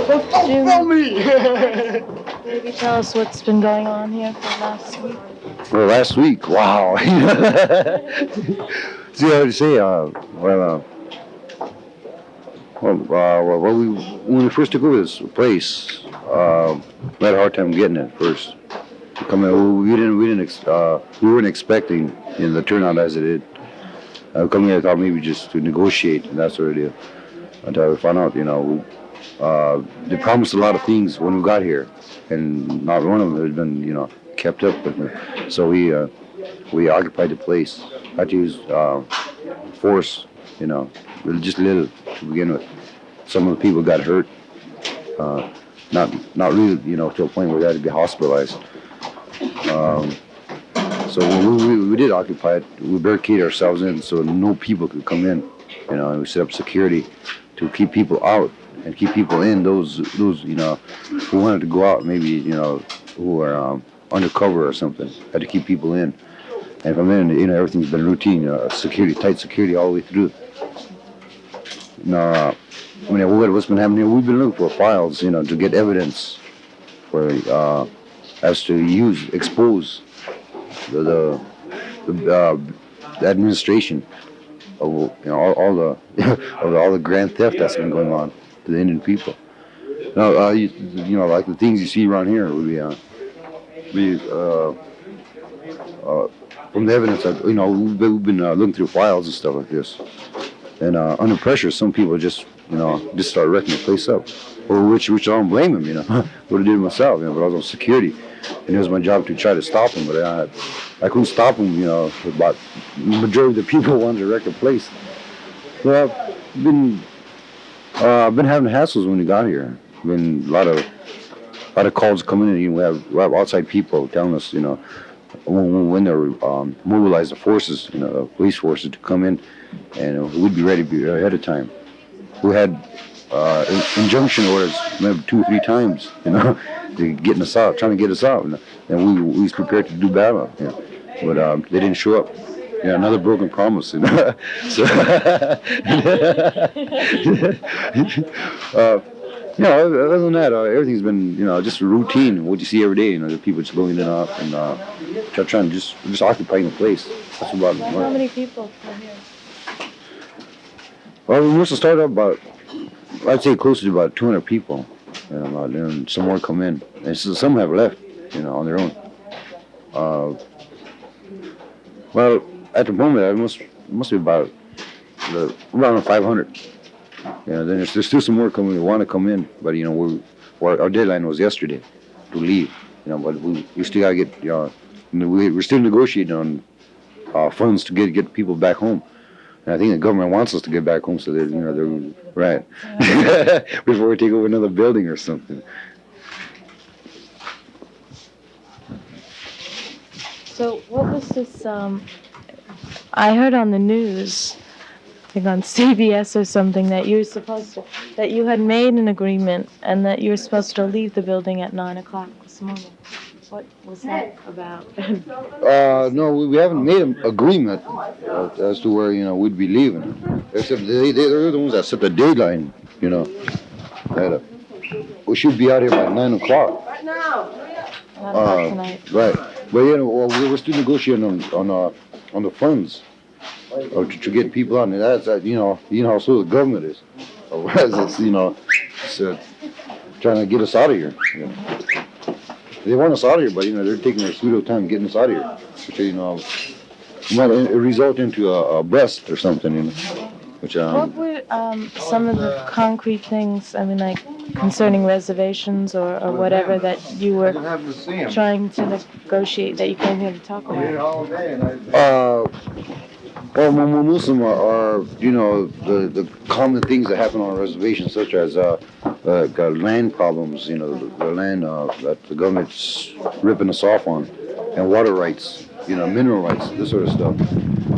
Don't film me! Maybe tell us what's been going on here for last week. Well, last week, wow. See what to say? When we first took over this place, we had a hard time getting it first. We weren't expecting the turnout as it did. Coming here, I thought maybe just to negotiate and that sort of deal. Until we found out, they promised a lot of things when we got here, and not one of them has been, kept up with them. So we occupied the place. Had to use force, just a little to begin with. Some of the people got hurt. Not really, to a point where they had to be hospitalized. So when we did occupy it, we barricaded ourselves in so no people could come in. And we set up security to keep people out and keep people in. Those who wanted to go out, maybe who were undercover or something, had to keep people in. And from then, everything's been routine. Tight security all the way through. Now, what's been happening here? We've been looking for files, to get evidence for as to expose the administration of all the all the grand theft that's been going on to the Indian people. Now, like the things you see around here would be from the evidence that we've been looking through files and stuff like this, and under pressure, some people just start wrecking the place up, or which I don't blame them. What I did myself, but I was on security. And it was my job to try to stop him, but I couldn't stop him, about the majority of the people wanted to wreck the place. So I've been having hassles when we got here. Been a lot of calls coming in. We have outside people telling us, when they're mobilize the forces, the police forces to come in, and we'd be ready ahead of time. We had injunction orders maybe 2 or 3 times, getting us out, trying to get us out, and we was prepared to do battle, but they didn't show up. Another broken promise. So, other than that, everything's been, just a routine. What you see every day, the people just going in and out and trying to just occupying the place. That's about it. How many people are here? Well, we must have started up about, I'd say close to about 200 people. And some more come in. And so some have left, on their own. Well, at the moment, it must be about around 500. Then there's still some more coming who want to come in, but our deadline was yesterday to leave. But we still gotta get. We're still negotiating on funds to get people back home. And I think the government wants us to get back home, so they're right before we take over another building or something. So what was this? I heard on the news, I think on CBS or something, that you had made an agreement and that you were supposed to leave the building at 9:00 this morning. What was that about? No, we haven't made an agreement as to where we'd be leaving. Except they're the ones that set the deadline. That we should be out here by 9:00. Right now. 9:00 tonight. Right, but we're still negotiating on the funds to get people out. And that's how slow the government is. It's trying to get us out of here. They want us out of here, but they're taking their sweet old time getting us out of here. Which might result into a bust or something. Which what were some of the concrete things? I mean, like concerning reservations or whatever that you were trying to negotiate that you came here to talk about. Well, most of them are the common things that happen on a reservation, such as land problems, the land that the government's ripping us off on, and water rights, mineral rights, this sort of stuff,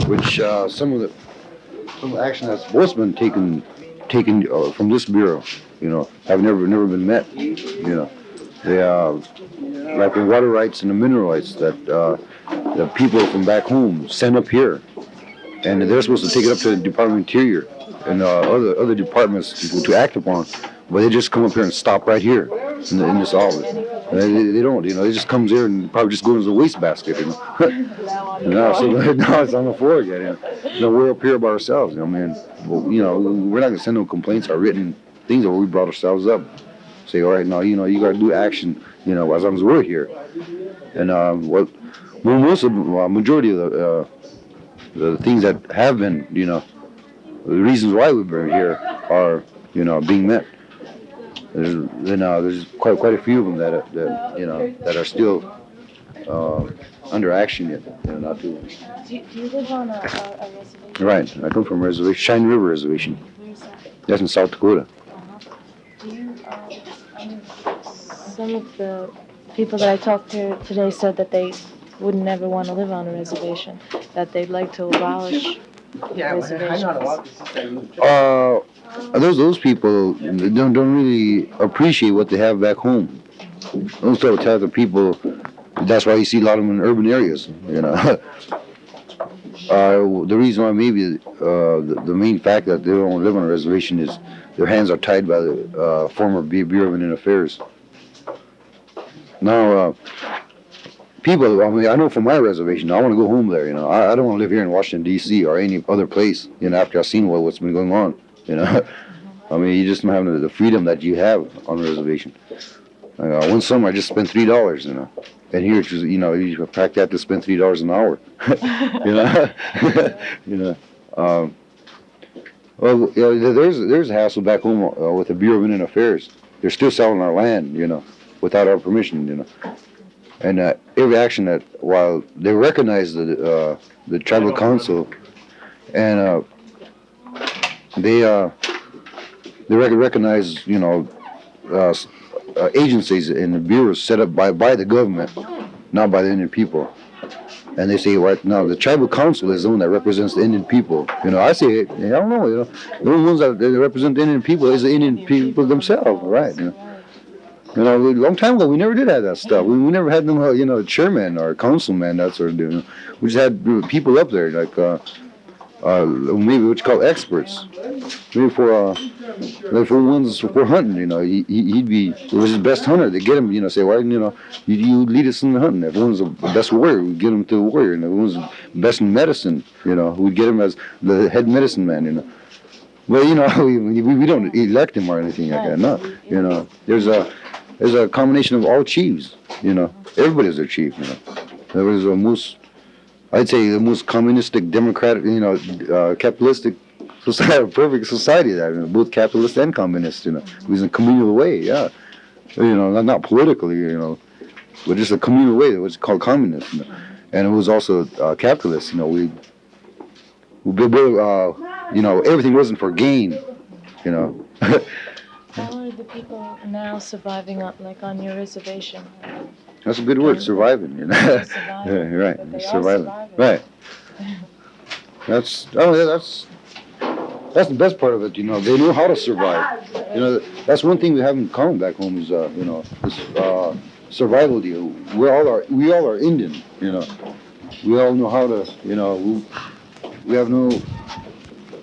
which some of the action that's supposed to be taken from this bureau, have never been met, They like the water rights and the mineral rights that the people from back home send up here. And they're supposed to take it up to the Department of Interior and other departments to act upon, but they just come up here and stop right here in this office. They don't, they just comes here and probably just goes in the wastebasket, No, so now it's on the floor again. We're up here by ourselves. Man, we're not gonna send no complaints or written things where we brought ourselves up. Say, all right, now you got to do action. As long as we're here. And majority of the things that have been, the reasons why we've been here are, being met. There's quite a few of them that are still under action yet. Not too. Do you live on a reservation? Right. I come from a reservation, Shine River Reservation. Where's that? That's in South Dakota. Do you, some of the people that I talked to today said that they would never want to live on a reservation, that they'd like to abolish reservations. Those people don't really appreciate what they have back home. Those type of people, that's why you see a lot of them in urban areas, The reason why maybe the main fact that they don't live on a reservation is their hands are tied by the former Bureau of Indian Affairs. Now, people, I know from my reservation, I want to go home there, I don't want to live here in Washington, D.C. or any other place, after I've seen what's been going on, you just don't have the freedom that you have on the reservation. One summer I just spent $3, and here, you pack that to spend $3 an hour, there's a hassle back home with the Bureau of Indian Affairs. They're still selling our land, without our permission, And every action that, while they recognize the tribal council, and they recognize, agencies and the bureaus set up by the government, not by the Indian people. And they say, right now, the tribal council is the one that represents the Indian people. I say, I don't know, the only ones that represent the Indian people is the Indian people themselves, right? A long time ago, we never did have that stuff. We never had no, chairman or councilman, that sort of thing. We just had people up there, like, maybe what you call experts. Maybe for ones for hunting, he was his best hunter. They get him, say, why, you lead us in the hunting. If one's the best warrior, we get him to the warrior. And if one's the best in medicine, we'd get him as the head medicine man, Well, we don't elect him or anything like that. No, there's a combination of all chiefs. Everybody's their chief. There was I'd say the most communistic, democratic, capitalistic society, perfect society. Both capitalist and communist. It was in a communal way. Yeah, not politically. But just a communal way. It was called communist. And it was also capitalist. We everything wasn't for gain. How are the people now surviving on your reservation? That's a good word, surviving. Surviving. Yeah, right. But they Surviving. are surviving. Right. That's the best part of it. They know how to survive. That's one thing we have in common back home is this survival deal. We all are Indian. We all know how to. We have no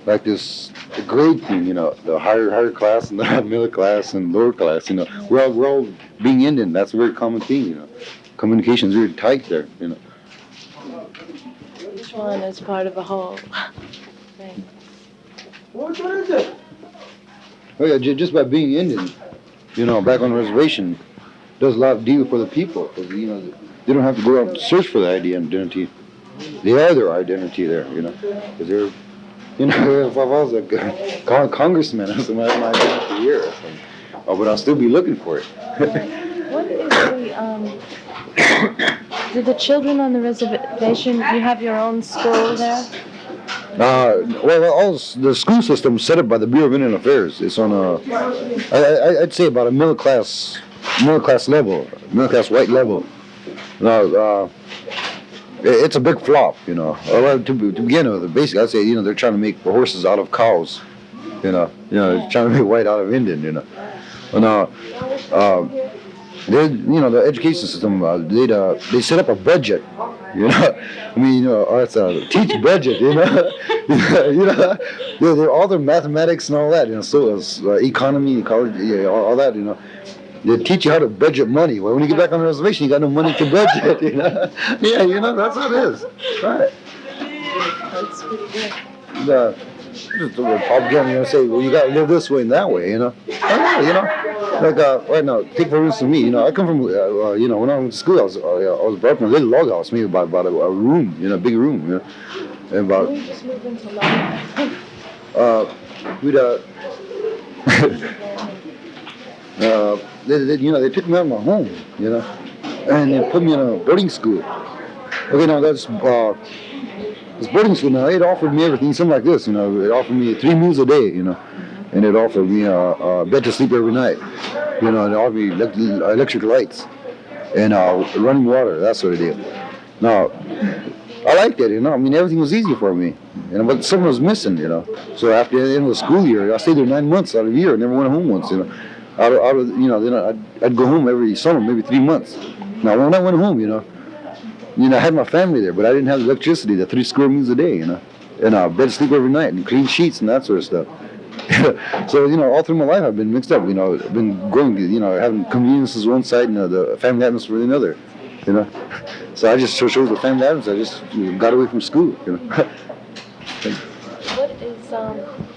like this grade thing. The higher class and the middle class and lower class. We're all being Indian. That's a very common thing. Communication is very tight there. Each one is part of a whole thing. What is it? Oh yeah, just by being Indian, back on the reservation, does a lot of deal for the people. Because they don't have to go out and search for the identity. They are their identity there. Because they're, if I was a congressman, I might identity here. But I'll still be looking for it. What is do the children on the reservation, you have your own school there? All the school system is set up by the Bureau of Indian Affairs. It's on I'd say about a middle class level, middle class white level. Now, it's a big flop, To begin with, basically, I'd say, they're trying to make horses out of cows, they're trying to make white out of Indian, Now, the education system, they set up a budget You know, I mean, arts teach budget. They're all their mathematics and all that. So economy, ecology, yeah, all that. They teach you how to budget money. Well, when you get back on the reservation, you got no money to budget. Yeah, that's how it is. Right. That's pretty good. The propaganda, say, well, you got to live this way and that way. I don't know, like right now, take for instance me. I come from, when I went to school, I was brought up in a little log house, maybe about a room, a big room, and about. Can we just move into life? We'd they took me out of my home, and they put me in a boarding school. Okay, now that's this boarding school. Now it offered me everything, something like this. It offered me 3 meals a day, and it offered me a bed to sleep every night. It offered me electric lights and running water, that sort of deal. Now, I liked it, I mean, everything was easy for me, but something was missing, So after the end of the school year, I stayed there 9 months out of the year. I never went home once, Then I'd go home every summer, maybe 3 months. Now, when I went home, I had my family there, but I didn't have electricity, the 3 square meals a day, and bed to sleep every night, and clean sheets and that sort of stuff. So, all through my life, I've been mixed up, I've been growing, having conveniences one side and the family atmosphere the other, So I just chose the family atmosphere. I just got away from school, What is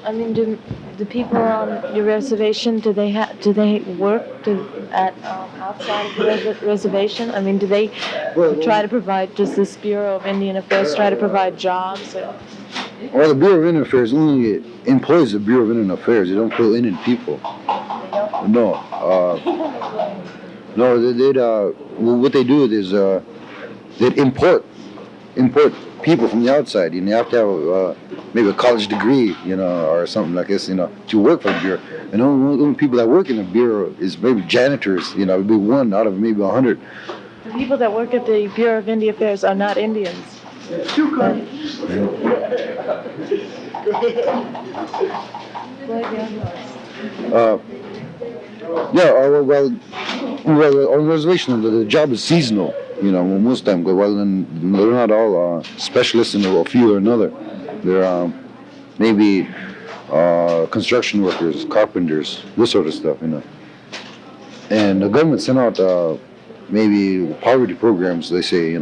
I mean, do the people on your reservation, do they work outside of the reservation? I mean, do they try to provide? Does this Bureau of Indian Affairs try to provide jobs? Well, the Bureau of Indian Affairs only employs the Bureau of Indian Affairs. They don't employ Indian people. No. No. What they do is they'd import people from the outside. You have to have maybe a college degree, or something like this, to work for the Bureau. And the only people that work in the Bureau is maybe janitors, it'd be 1 out of maybe 100. The people that work at the Bureau of Indian Affairs are not Indians. Floyd, well, on the reservation, the job is seasonal, most time. Well, then they're not all specialists in a field or another. They're maybe construction workers, carpenters, this sort of stuff, And the government sent out maybe poverty programs, they say,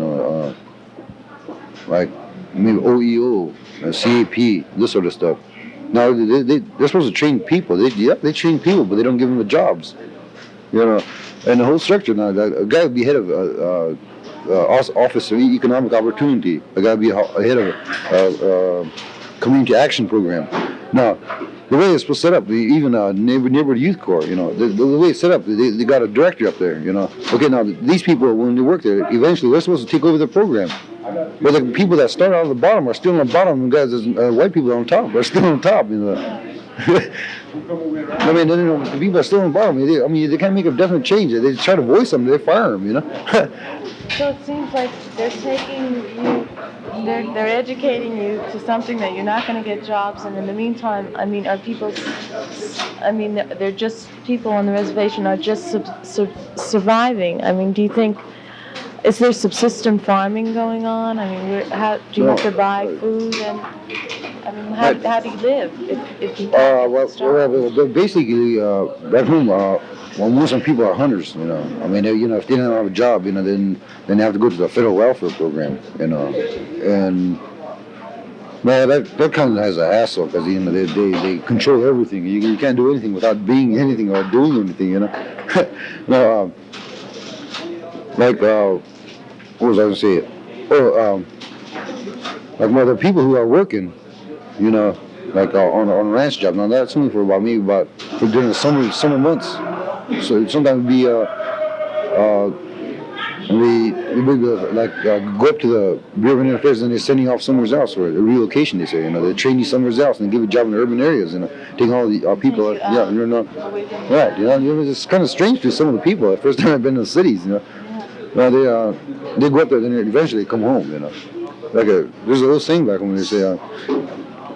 like maybe OEO, CAP, this sort of stuff. Now, they're supposed to train people. They train people, but they don't give them the jobs. And the whole structure now, a guy would be head of Office of Economic Opportunity. A guy would be head of Community Action Program. Now, the way it's supposed to set up, even neighborhood youth corps, the way it's set up, they got a director up there, Okay, now these people, when they work there, eventually they're supposed to take over the program. But the people that start out of the bottom are still on the bottom, and guys, white people on top are still on top, I mean, the people are still on the bottom. They can't make a definite change. They try to voice them, they fire them, So it seems like they're taking you, they're educating you to something that you're not going to get jobs, and in the meantime, I mean, they're just people on the reservation are just surviving. I mean, do you think, is there subsistence farming going on? I mean, how do you have to buy food, and I mean, how do you live if you can't get started? Well, basically, back home, most of the people are hunters, I mean, if they don't have a job, then they have to go to the federal welfare program, and man, that kind of has a hassle because they control everything. You can't do anything without being anything or doing anything, No, what was I going to say? Like the people who are working, like on a ranch job. Now that's only for during the summer months. So sometimes we go up to the Bureau of Indian Affairs and they're sending off somewhere else or a relocation. They say, they train you somewhere else and give a job in the urban areas, taking all the people. You're not right. It's kind of strange to some of the people. The first time I've been in the cities, Well, they go up there, then eventually come home, there's a little saying back when they say,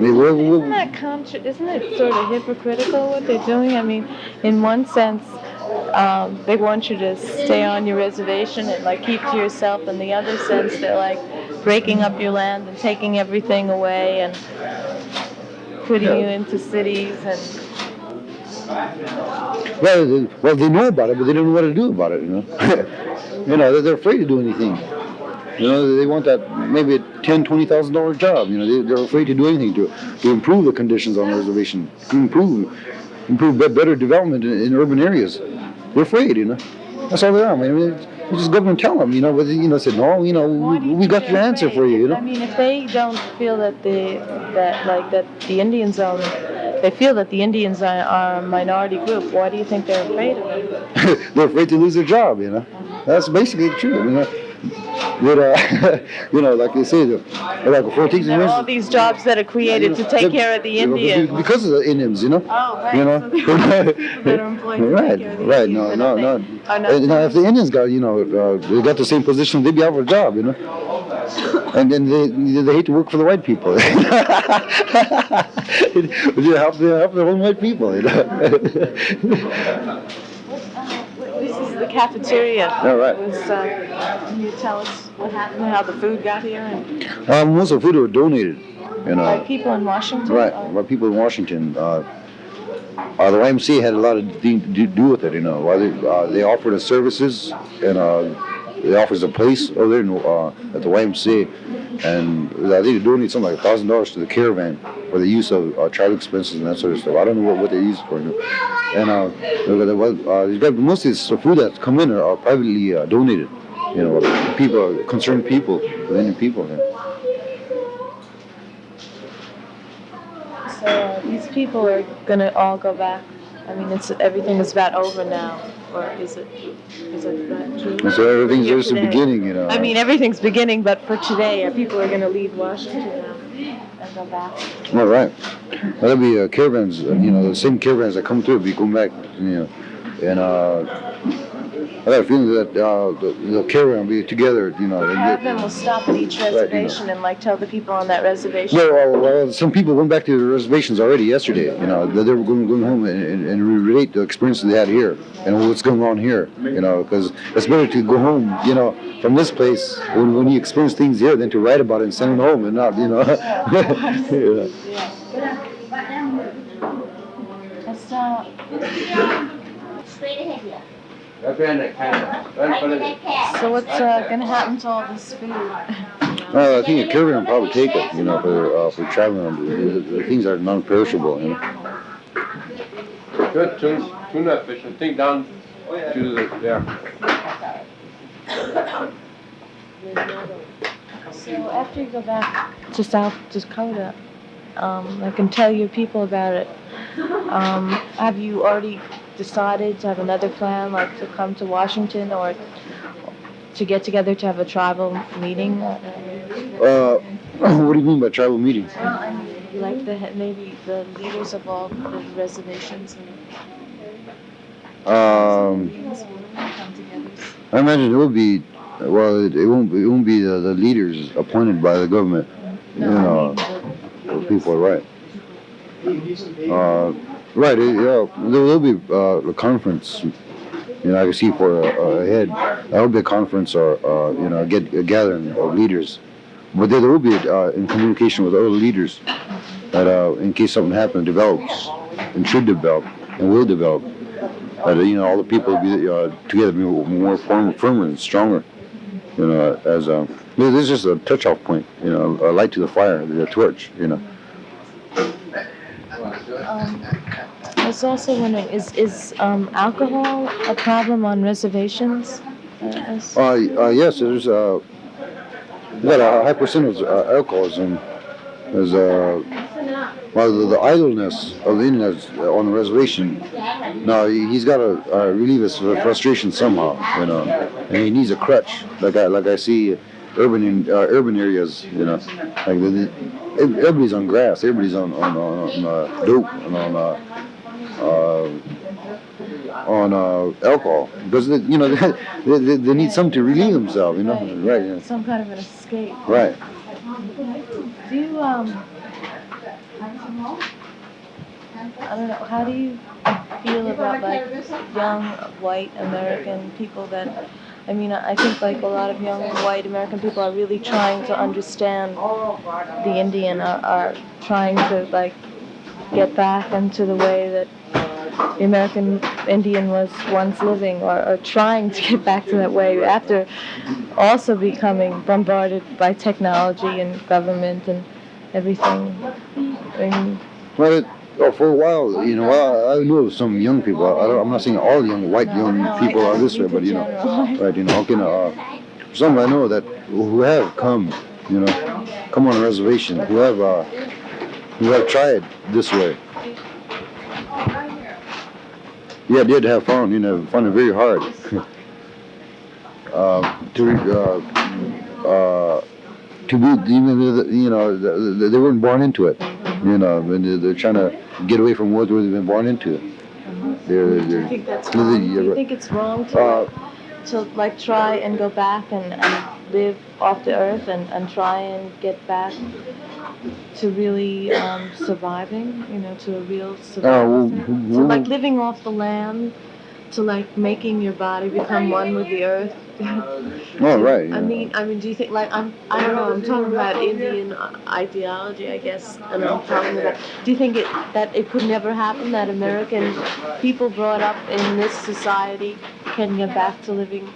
Isn't it sort of hypocritical what they're doing? I mean, in one sense, they want you to stay on your reservation and like keep to yourself. In the other sense, they're like breaking up your land and taking everything away and putting you into cities and Well, they know about it, but they don't know what to do about it. They're afraid to do anything. They want that maybe a $10,000-$20,000 job. They're afraid to do anything to improve the conditions on the reservation, to improve better development in urban areas. They're afraid. That's all they are. I mean, you just go up and tell them. Said no. We got your answer for you. I mean, if they don't feel that the Indians they feel that the Indians are a minority group, why do you think they're afraid of it? They're afraid to lose their job. That's basically true. Like they say, like for There are all these jobs that are created to take care of the Indians. Because of the Indians, Oh, right. So people that are employed to right, take care of the right. Indians. No. Now, if the Indians got, they got the same position, they'd be out of a job, And then they hate to work for the white people. They help their own white people, This is the cafeteria. All right. Can you tell us what happened, how the food got here? And Most of the food were donated. by people in Washington? Right, by people in Washington. The YMCA had a lot of to do with it, While they offered us services and they offered us a place over there at the YMCA, and I think they donated something like $1,000 to the caravan for the use of travel expenses and that sort of stuff. I don't know what they use it for, And most of this food that's come in are privately donated, concerned people, Indian people. So these people are gonna all go back. I mean, everything is about over now, or is it not true? And so everything's just the beginning, I mean, everything's beginning, but for today, people are gonna leave Washington now and go back. All right. Well, there'll be caravans. The same caravans that come through will be going back. And I got a feeling that the caravan will be together. The caravan will stop at each reservation and tell the people on that reservation. Well, some people went back to the reservations already yesterday. They were going home and relate the experiences they had here and what's going on here. Because it's better to go home, from this place when you experience things here than to write about it and send it home and not, Straight ahead here. So what's going to happen to all this food? I think a caravan will probably take it, for traveling. The things are non-perishable, Good tuna fish and thing down to there. So after you go back to South Dakota, I can tell your people about it. Have you already decided to have another plan, to come to Washington or to get together to have a tribal meeting? What do you mean by tribal meeting? Well, I mean, maybe the leaders of all the reservations. I imagine it will be. Well, it won't be the leaders appointed by the government. People are right. Right. There will be a conference. I can see for ahead. There will be a conference or a gathering of leaders. But there will be in communication with other leaders that in case something happens, develops and should develop and will develop. That all the people will be together, be more firmer and stronger. As this is just a touch-off point. A light to the fire, the torch. I was also wondering, is alcohol a problem on reservations? Yes, there's got a high percentage of alcoholism. There's the idleness of the Indians on the reservation. Now he's got to relieve his frustration somehow, and he needs a crutch, like I see urban areas, everybody's on grass, everybody's on dope and on alcohol because they need something to relieve themselves, right? Yeah. Some kind of an escape. Right. Do you I don't know, how do you feel about like young white American people that, I mean, I think like a lot of young white American people are really trying to understand the Indian, are trying to like get back into the way that the American Indian was once living, or trying to get back to that way after also becoming bombarded by technology and government and everything. I mean, Well, for a while, I know some young people. I'm not saying all young people are this way, but right, some I know that who have come, come on a reservation, who have tried this way. Yeah, did have fun, found it very hard to be, they weren't born into it, and they're trying to get away from what they've been born into. do you think that's wrong? Do you think it's wrong to like try and go back and live off the earth and try and get back to really surviving, to a real survival, to like living off the land, to like making your body become one with the earth? Oh, right. I mean, do you think like I don't know, I'm talking about Indian ideology, I guess, and I'm talking about. Do you think that it could never happen that American people brought up in this society can get back to living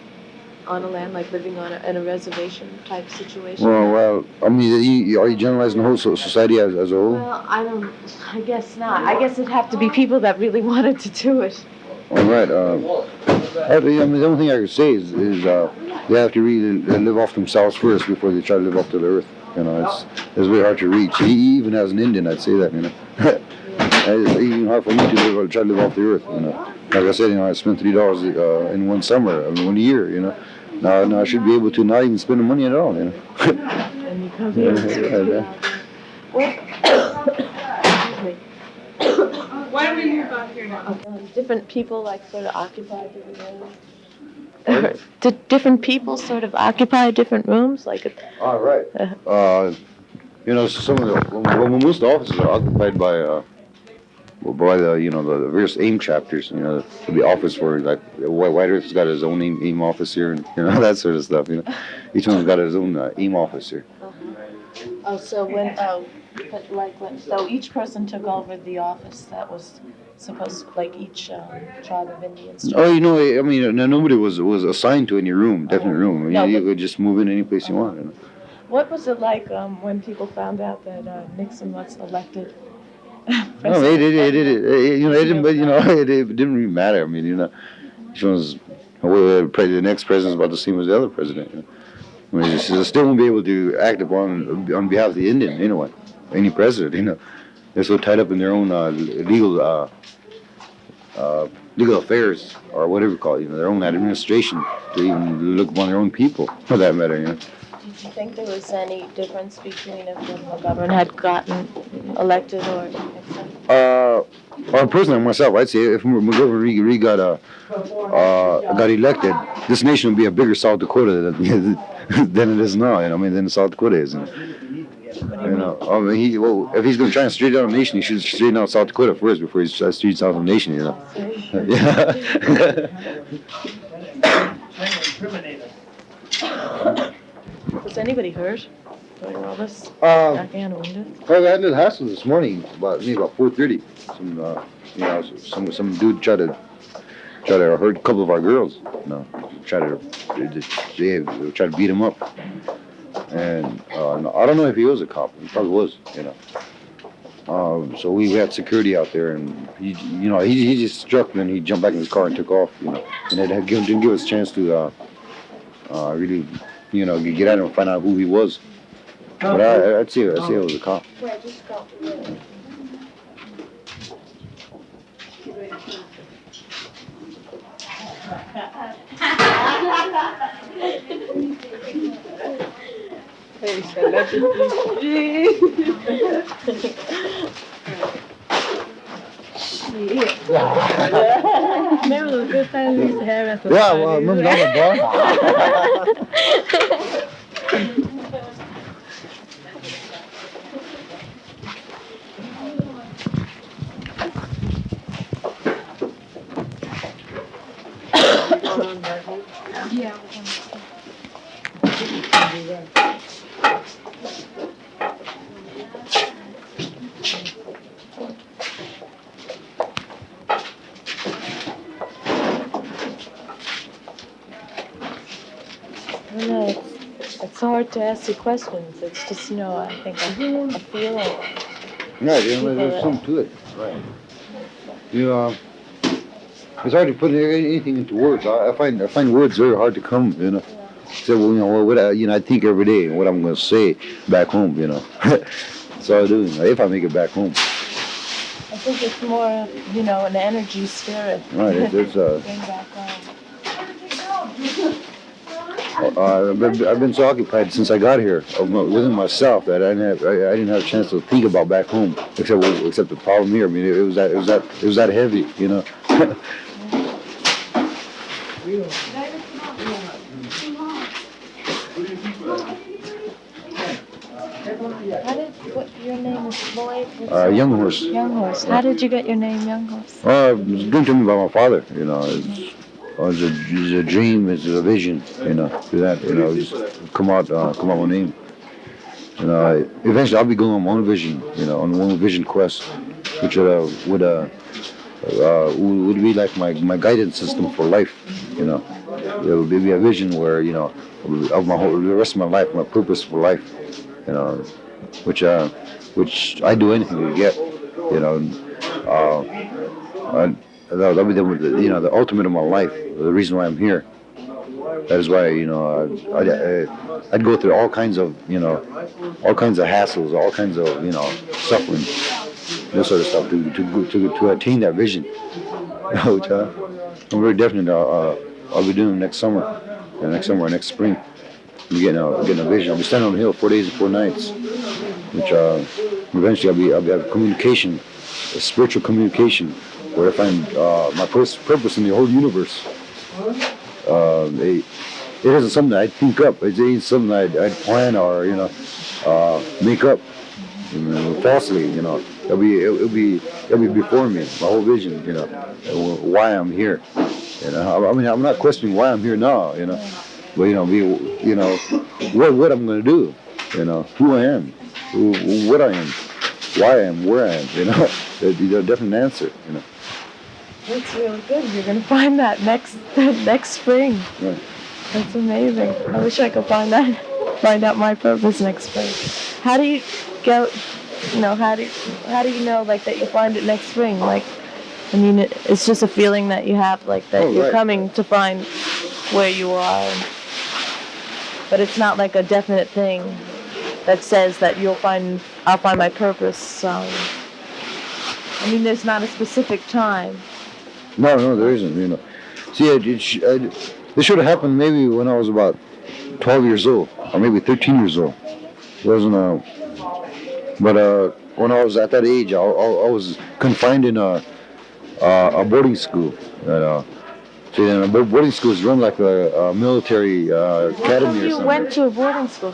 on a land, like living in a reservation type situation? Well, I mean, are you generalizing the whole society as a whole? Well, I guess not. I guess it'd have to be people that really wanted to do it. All right. I mean, the only thing I could say is they have to really live off themselves first before they try to live up to the earth. It's very hard to reach. Even as an Indian, I'd say that. It's even hard for me to try to live off the earth. Like I said, I spent $3 in one summer, I mean, 1 year. Now I should be able to not even spend the money at all. And you come here to Why don't we move on here now? different people like sort of occupy different rooms. Did different people sort of occupy different rooms? All right. Some of most offices are occupied by the various AIM chapters. The office for like White Earth's got his own AIM office here, and that sort of stuff. Each one's got his own AIM office here. So each person took over the office that was supposed to, like each tribe of Indians. Oh, I mean, nobody was assigned to any room, definite room. I mean, No, you could just move in any place you want. What was it like when people found out that Nixon was elected? No, it didn't. But it didn't really matter. I mean, each one's the next president's about the same as the other president. I mean, they still won't be able to act on behalf of the Indian anyway. Any president, they're so tied up in their own legal affairs or whatever you call it, their own administration to even look upon their own people for that matter. Did you think there was any difference between if the government had gotten elected or Nixon? Personally, myself, I'd say if McGovern got elected, this nation would be a bigger South Dakota than it is now. Than South Dakota is. If he's going to try and straighten out a nation, he should straighten out South Dakota first before he straightens out a nation. Yeah. Was anybody hurt during all this? Again, wounded? Well, I had a hassle this morning about 4:30. Some dude tried to hurt a couple of our girls. Try to beat him up. And I don't know if he was a cop. He probably was. So we had security out there, and he just struck, and then he jumped back in his car and took off. And it didn't give us a chance to really, get at him and find out who he was. But I'd say it was a cop. Remember those good times we used to have at the Yeah, well, remember that bar? Yeah. I don't know. It's hard to ask you questions. It's just, I think a feeling. Yeah, there's something to it. Right. You it's hard to put anything into words. I find words very hard to come. So what I think every day what I'm gonna say back home. That's all I do. If I make it back home. I think it's more, an energy spirit. Right. There's Bring back home. I've been so occupied since I got here within myself that I didn't have a chance to think about back home except the problem here. I mean, it was that heavy. Your name is Floyd? Young horse. Young Horse. How did you get your name, Young Horse? It was given to me by my father. It's a dream, it's a vision. Do that. Just come out my name. Eventually I'll be going on my own vision. On my own vision quest, which would be like my guidance system for life. It would be a vision where of the rest of my life, my purpose for life. Which I do anything to get. That'll be the ultimate of my life. The reason why I'm here. That is why I'd go through all kinds of hassles, all kinds of suffering, this sort of stuff to attain that vision. Which I'm very definite. I'll be doing next summer, next spring. I'm getting a vision. I'll be standing on the hill 4 days and 4 nights, which eventually I'll be have communication, a spiritual communication, where I find my purpose in the whole universe. It isn't something I'd think up. It ain't something I'd plan or make up falsely. It'll be before me. My whole vision. Why I'm here. I'm not questioning why I'm here now. But what I'm going to do. Who I am, what I am, why I am, where I am. The definite answer. That's really good. You're going to find that next spring. Right. That's amazing. I wish I could find out my purpose next spring. How do you go? How do you know like that you'll find it next spring? Like, it's just a feeling that you have, like that you're right. coming to find where you are. But it's not like a definite thing that says that I'll find my purpose. There's not a specific time. No, there isn't. See, it should have happened maybe when I was about 12 years old, or maybe 13 years old. It wasn't but when I was at that age, I was confined in a boarding school. A boarding school is run like a military academy or something. You went to a boarding school.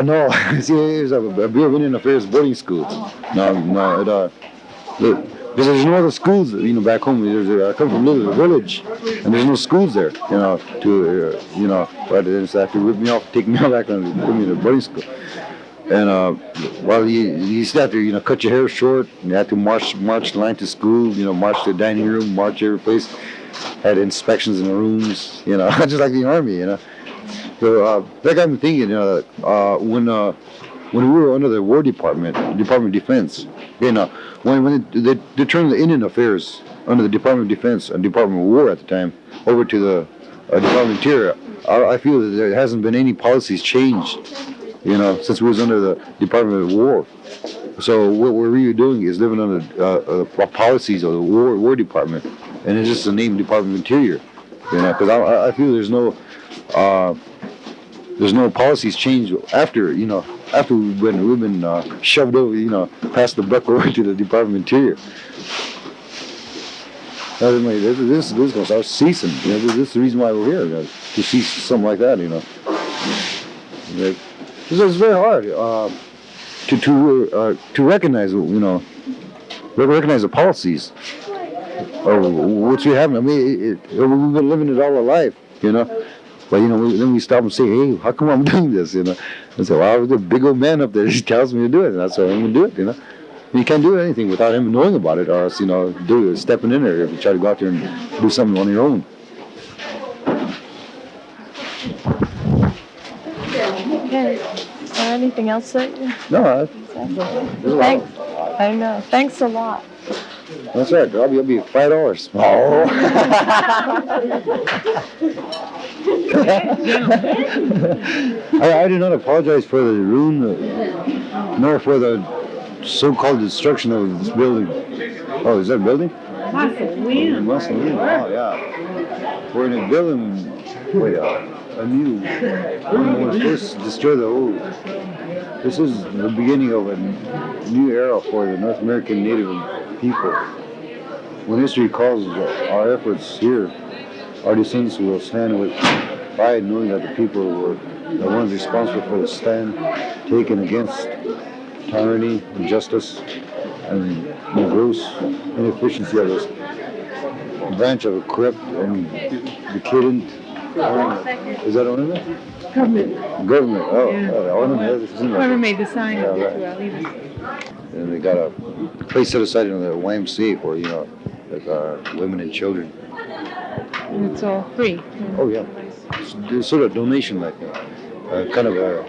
No. See, it was a Bureau of Indian Affairs boarding school. No. Because there's no other schools, back home. I come from a little village, and there's no schools there, but they just have to rip me off, take me out back and put me in a boarding school. And while you still have to, cut your hair short, and you have to march the line to school, march to the dining room, march every place, had inspections in the rooms, just like the army, So that got me thinking, when we were under the War Department, Department of Defense, when they turned the Indian Affairs under the Department of Defense and Department of War at the time over to the Department of Interior, I feel that there hasn't been any policies changed, since we was under the Department of War. So what we're really doing is living under the policies of the War Department, and it's just the name Department of Interior, because I feel there's no policies changed after we've been shoved over, past the buck over to the Department of Interior. This is going to start ceasing. This is the reason why we're here, to cease something like that. It's very hard to recognize, recognize the policies oh, what's you having? I mean, we've been living it all our life, you know. But then we stop and say, hey, how come I'm doing this, you know? I say, well, there's a big old man up there. He tells me to do it, and that's why I'm gonna do it, you know. And you can't do anything without him knowing about it, or else, stepping in there if you try to go out there and do something on your own. Okay. Is there anything else that you? No, there's a lot. Thanks. I know. Thanks a lot. That's right. I'll be $5. Oh. I do not apologize for the ruin, nor for the so-called destruction of this building. Oh, is that a building? Mausoleum. Mausoleum. Oh, yeah. We're in a building. A new. When we first destroy the old. This is the beginning of a new era for the North American Native people. When history calls our efforts here, our descendants will stand with pride knowing that the people were the ones responsible for the stand taken against tyranny, injustice, and the gross inefficiency of this branch of a corrupt and decadent. Is that ornament? Government. Oh, Yeah. the ornament. Whoever made the sign. Yeah, right. Well, leave it. And they got a place set aside in the YMCA for women and children. And it's all free. Oh yeah, it's sort of donation, like kind of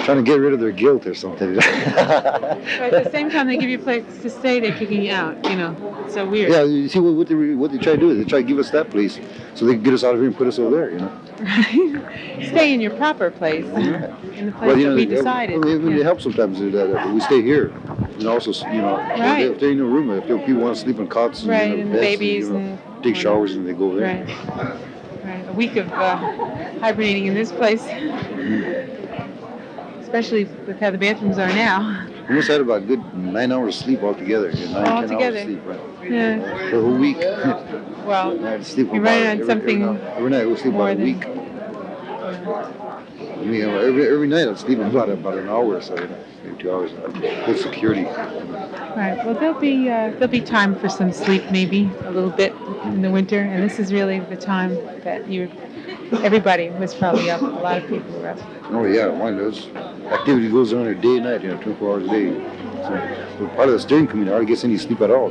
trying to get rid of their guilt or something. But at the same time, they give you a place to stay. They're kicking you out. It's so weird. Yeah, you see what they try to do is they try to give us that place so they can get us out of here and put us over there. Right. Stay in your proper place. Yeah. In the place that we decided. It helps sometimes that we stay here. And also, Right. if they're in a room, if people want to sleep in cots and, Right, and beds babies and take showers and they go there. Right. Right. A week of hibernating in this place. Especially with how the bathrooms are now. We must have had about a good 9 hours sleep altogether. 10 hours sleep, right? Yeah. For a whole week. Well, I had to sleep you're running on something every night we sleep more about a than- week. I mean, every night I'd sleep about an hour or so, maybe 2 hours. Good security. Right. Well, there'll be time for some sleep, maybe a little bit in the winter, and this is really the time that everybody was probably up. A lot of people were up. Oh yeah, those activity goes on there day and night, 24 hours a day. So we're part of the steering committee. I hardly gets any sleep at all,